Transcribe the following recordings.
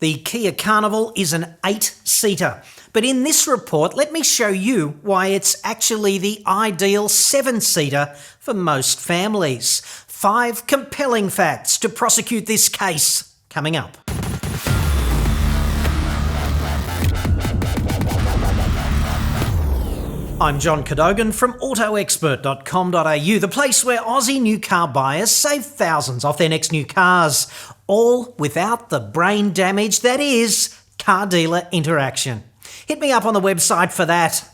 The Kia Carnival is an 8-seater, but in this report, let me show you why it's actually the ideal 7-seater for most families. 5 compelling facts to prosecute this case, coming up. I'm John Cadogan from autoexpert.com.au, the place where Aussie new car buyers save thousands off their next new cars, all without the brain damage that is car dealer interaction. Hit me up on the website for that.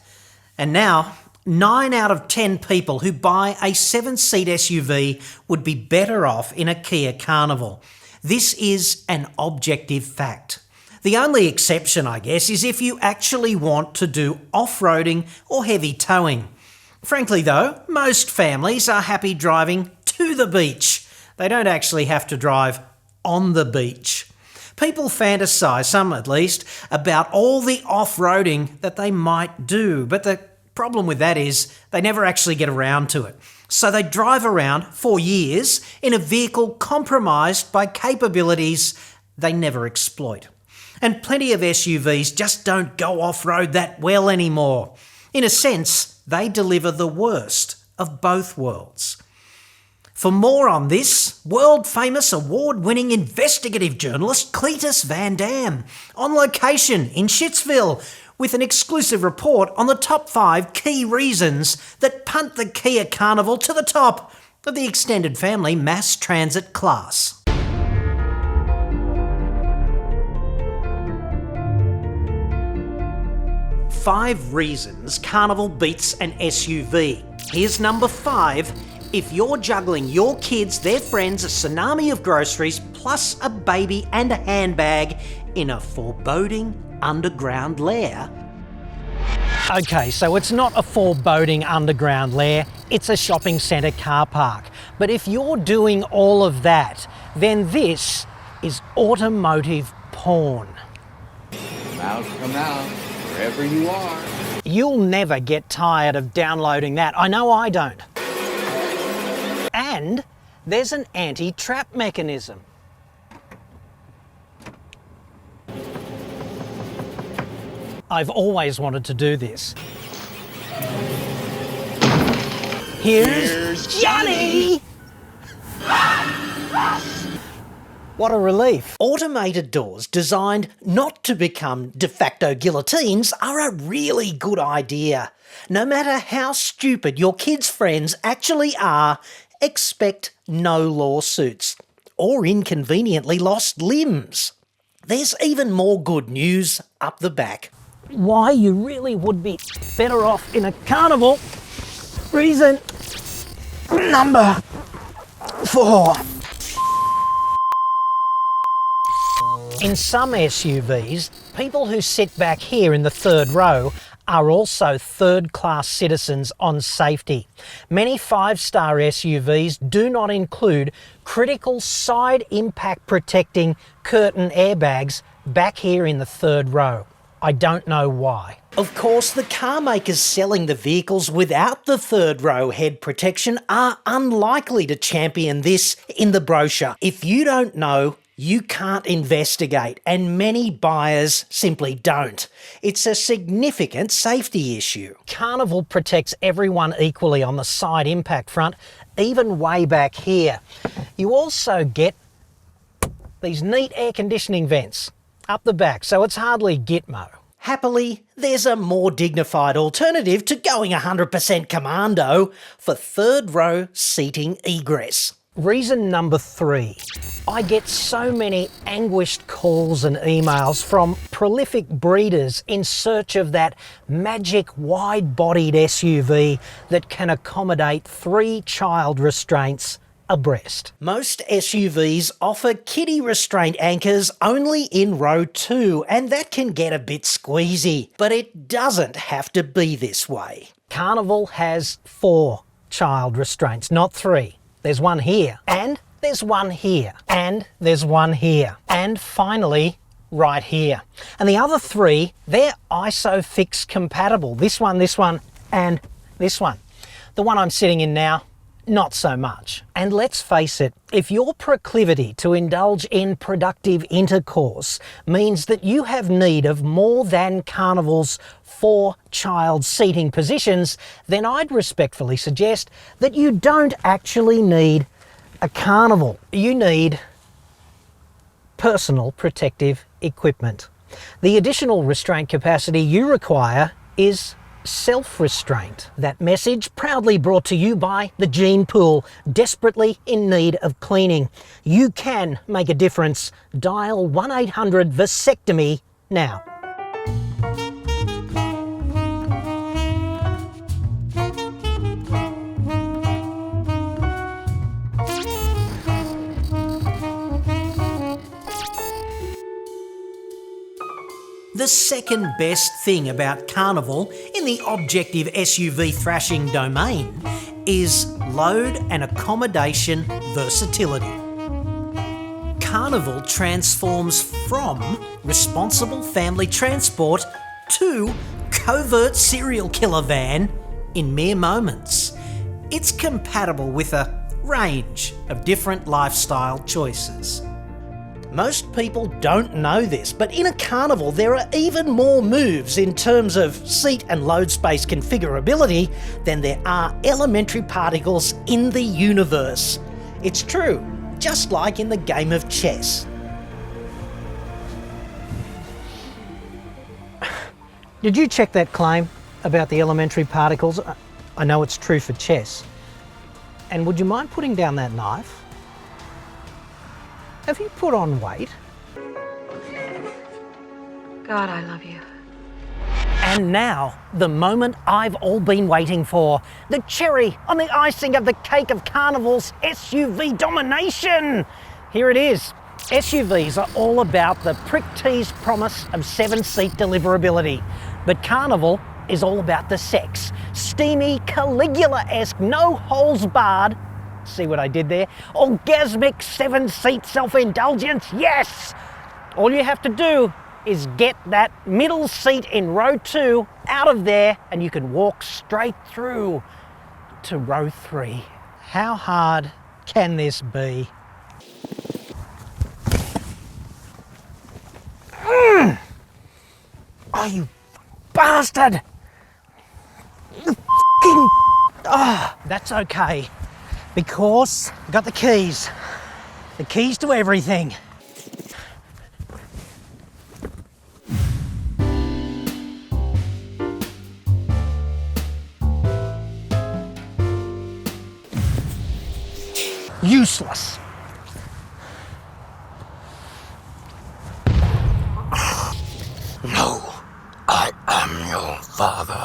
And now, 9 out of 10 people who buy a 7-seat SUV would be better off in a Kia Carnival. This is an objective fact. The only exception, I guess, is if you actually want to do off-roading or heavy towing. Frankly though, most families are happy driving to the beach. They don't actually have to drive on the beach. People fantasise, some at least, about all the off-roading that they might do, but the problem with that is they never actually get around to it. So they drive around for years in a vehicle compromised by capabilities they never exploit. And plenty of SUVs just don't go off-road that well anymore. In a sense, they deliver the worst of both worlds. For more on this, world-famous award-winning investigative journalist Cletus Van Dam, on location in Shitsville, with an exclusive report on the top 5 key reasons that punt the Kia Carnival to the top of the extended family mass transit class. 5 reasons Carnival beats an SUV. Here's number 5. If you're juggling your kids, their friends, a tsunami of groceries, plus a baby and a handbag in a foreboding underground lair. Okay, so it's not a foreboding underground lair, it's a shopping centre car park. But if you're doing all of that, then this is automotive porn. Come out. Wherever you are. You'll never get tired of downloading that. I know I don't. And there's an anti-trap mechanism. I've always wanted to do this. Here's Johnny! What a relief. Automated doors designed not to become de facto guillotines are a really good idea. No matter how stupid your kids' friends actually are, expect no lawsuits or inconveniently lost limbs. There's even more good news up the back. Why you really would be better off in a Carnival. Reason number 4. In some SUVs, people who sit back here in the 3rd row are also third-class citizens on safety. Many 5-star SUVs do not include critical side impact protecting curtain airbags back here in the 3rd row. I don't know why. Of course, the car makers selling the vehicles without the 3rd row head protection are unlikely to champion this in the brochure. If you don't know, you can't investigate, and many buyers simply don't. It's a significant safety issue. Carnival protects everyone equally on the side impact front, even way back here. You also get these neat air conditioning vents up the back, so it's hardly Gitmo. Happily, there's a more dignified alternative to going 100% commando for 3rd row seating egress. Reason number 3. I get so many anguished calls and emails from prolific breeders in search of that magic wide-bodied SUV that can accommodate 3 child restraints abreast. Most SUVs offer kiddie restraint anchors only in row 2, and that can get a bit squeezy, but it doesn't have to be this way. Carnival has 4 child restraints, not 3. There's one here, and there's one here, and there's one here, and finally, right here. And the other 3, they're ISOFIX compatible. This one, and this one. The one I'm sitting in now, Not so much. And let's face it, if your proclivity to indulge in productive intercourse means that you have need of more than Carnival's 4 child seating positions, then I'd respectfully suggest that you don't actually need a Carnival. You need personal protective equipment. The additional restraint capacity you require is self-restraint. That message proudly brought to you by the gene pool, desperately in need of cleaning. You can make a difference. Dial 1-800-VASECTOMY now. The second best thing about Carnival in the objective SUV thrashing domain is load and accommodation versatility. Carnival transforms from responsible family transport to covert serial killer van in mere moments. It's compatible with a range of different lifestyle choices. Most people don't know this, but in a Carnival there are even more moves in terms of seat and load space configurability than there are elementary particles in the universe. It's true, just like in the game of chess. Did you check that claim about the elementary particles? I know it's true for chess. And would you mind putting down that knife? Have you put on weight? God, I love you. And now, the moment I've all been waiting for. The cherry on the icing of the cake of Carnival's SUV domination. Here it is. SUVs are all about the prick-teased promise of 7-seat deliverability. But Carnival is all about the sex. Steamy, Caligula-esque, no holes barred. See what I did there? Orgasmic 7-seat self-indulgence, yes! All you have to do is get that middle seat in row 2 out of there and you can walk straight through to row 3. How hard can this be? Oh, you bastard! That's okay. Because I got the keys to everything. Useless. No, I am your father.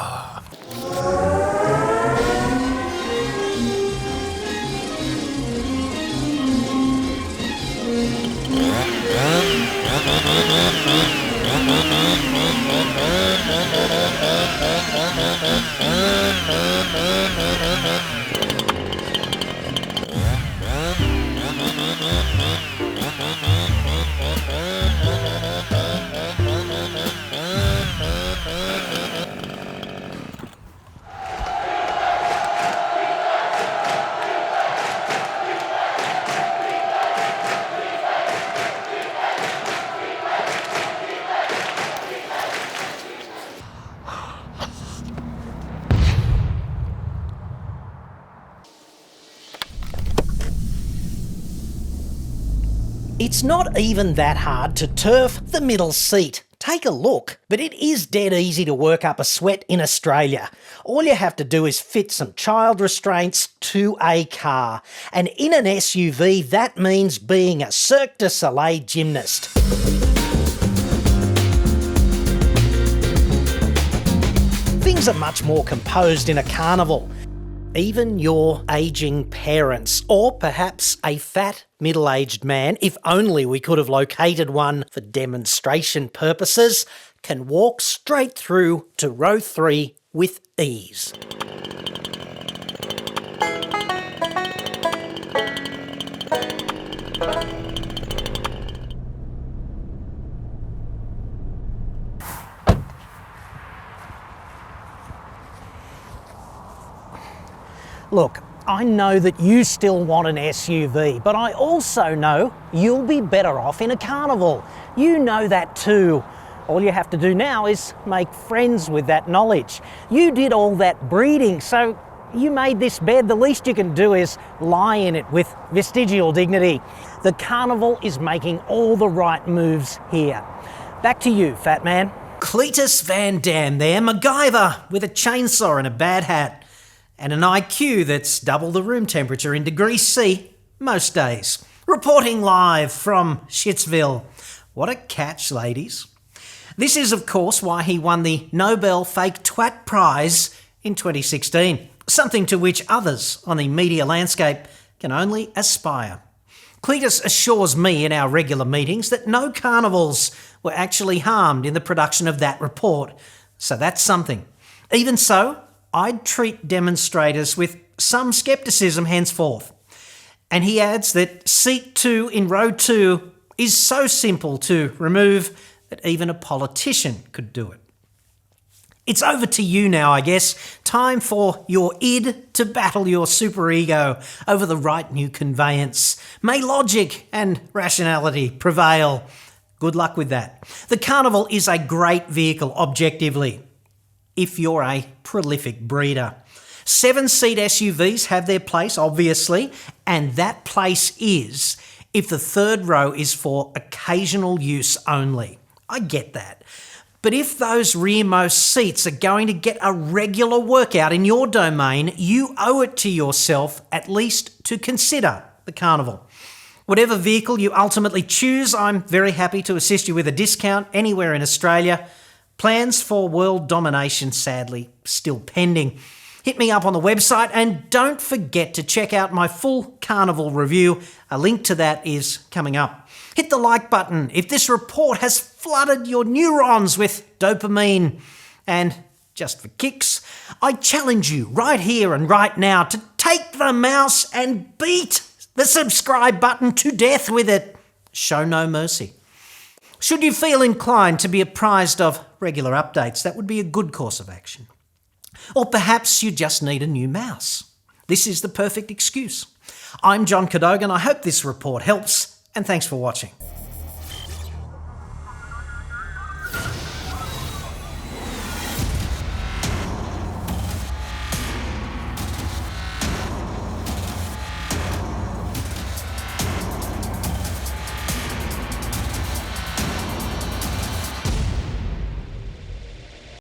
It's not even that hard to turf the middle seat. Take a look, but it is dead easy to work up a sweat in Australia. All you have to do is fit some child restraints to a car. And in an SUV, that means being a Cirque du Soleil gymnast. Things are much more composed in a Carnival. Even your ageing parents, or perhaps a fat middle-aged man, if only we could have located one for demonstration purposes, can walk straight through to row 3 with ease. Look, I know that you still want an SUV, but I also know you'll be better off in a Carnival. You know that too. All you have to do now is make friends with that knowledge. You did all that breeding, so you made this bed. The least you can do is lie in it with vestigial dignity. The Carnival is making all the right moves here. Back to you, fat man. Cletus Van Dam there, MacGyver with a chainsaw and a bad hat. And an IQ that's double the room temperature in degrees C most days. Reporting live from Shitsville. What a catch, ladies. This is, of course, why he won the Nobel Fake Twat Prize in 2016, something to which others on the media landscape can only aspire. Cletus assures me in our regular meetings that no carnivals were actually harmed in the production of that report, so that's something. Even so, I'd treat demonstrators with some scepticism henceforth. And he adds that seat 2 in row 2 is so simple to remove that even a politician could do it. It's over to you now, I guess. Time for your id to battle your superego over the right new conveyance. May logic and rationality prevail. Good luck with that. The Carnival is a great vehicle objectively, if you're a prolific breeder. 7-seat SUVs have their place, obviously, and that place is if the third row is for occasional use only. I get that. But if those rearmost seats are going to get a regular workout in your domain, you owe it to yourself at least to consider the Carnival. Whatever vehicle you ultimately choose, I'm very happy to assist you with a discount anywhere in Australia. Plans for world domination, sadly, still pending. Hit me up on the website and don't forget to check out my full Carnival review. A link to that is coming up. Hit the like button if this report has flooded your neurons with dopamine. And just for kicks, I challenge you right here and right now to take the mouse and beat the subscribe button to death with it. Show no mercy. Should you feel inclined to be apprised of regular updates, that would be a good course of action. Or perhaps you just need a new mouse. This is the perfect excuse. I'm John Cadogan. I hope this report helps, and thanks for watching.